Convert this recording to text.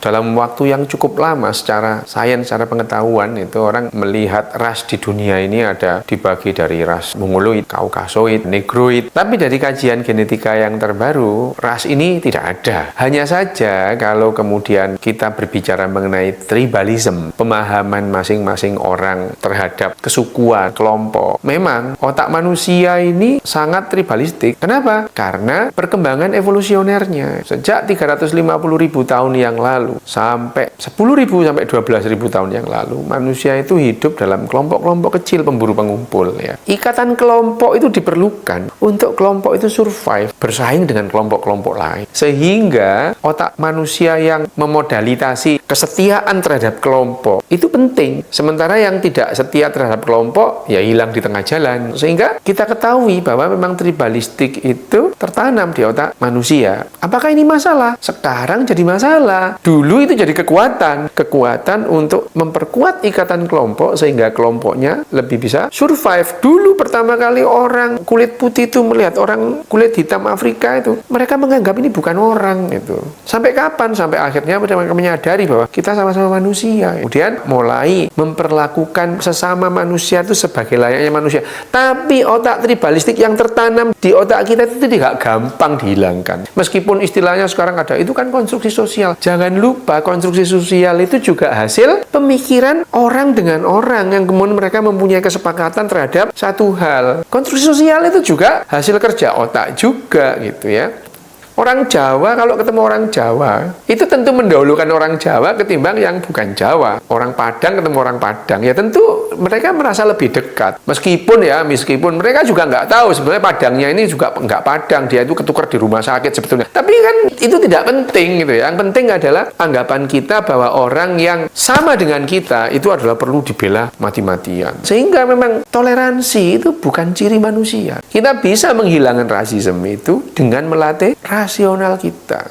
Dalam waktu yang cukup lama secara sains, secara pengetahuan itu orang melihat ras di dunia ini ada dibagi dari ras Mongoloid, Kaukasoid, Negroid. Tapi dari kajian genetika yang terbaru, ras ini tidak ada. Hanya saja kalau kemudian kita berbicara mengenai tribalism, pemahaman masing-masing orang terhadap kesukuan, kelompok, memang otak manusia ini sangat tribalistik. Kenapa? Karena perkembangan evolusionernya. Sejak 350.000 tahun yang lalu sampai 10.000 sampai 12.000 tahun yang lalu, manusia itu hidup dalam kelompok-kelompok kecil pemburu pengumpul ya. Ikatan kelompok itu diperlukan untuk kelompok itu survive, bersaing dengan kelompok-kelompok lain. Sehingga otak manusia yang memodalitasi kesetiaan terhadap kelompok itu penting. Sementara yang tidak setia terhadap kelompok ya hilang di tengah jalan. Sehingga kita ketahui bahwa memang tribalistik itu tertanam di otak manusia. Apakah ini masalah? Sekarang jadi masalah. Dulu itu jadi kekuatan untuk memperkuat ikatan kelompok sehingga kelompoknya lebih bisa survive. Dulu pertama kali orang kulit putih itu melihat orang kulit hitam Afrika itu, mereka menganggap ini bukan orang gitu. Sampai kapan? Sampai akhirnya mereka menyadari bahwa kita sama-sama manusia. Kemudian mulai memperlakukan sesama manusia itu sebagai layaknya manusia. Tapi otak tribalistik yang tertanam di otak kita itu tidak gampang dihilangkan. Meskipun istilahnya sekarang ada, itu kan konstruksi sosial. Jangan lupa konstruksi sosial itu juga hasil pemikiran orang dengan orang yang kemudian mereka mempunyai kesepakatan terhadap satu hal. Konstruksi sosial itu juga hasil kerja otak juga gitu ya. Orang Jawa kalau ketemu orang Jawa itu tentu mendahulukan orang Jawa ketimbang yang bukan Jawa. Orang Padang ketemu orang Padang ya tentu mereka merasa lebih dekat. Meskipun mereka juga nggak tahu sebenarnya Padangnya ini juga nggak Padang, dia itu ketukar di rumah sakit sebetulnya. Tapi kan itu tidak penting gitu ya. Yang penting adalah anggapan kita bahwa orang yang sama dengan kita itu adalah perlu dibela mati-matian. Sehingga memang toleransi itu bukan ciri manusia. Kita bisa menghilangkan rasisme itu dengan melatih rasional kita.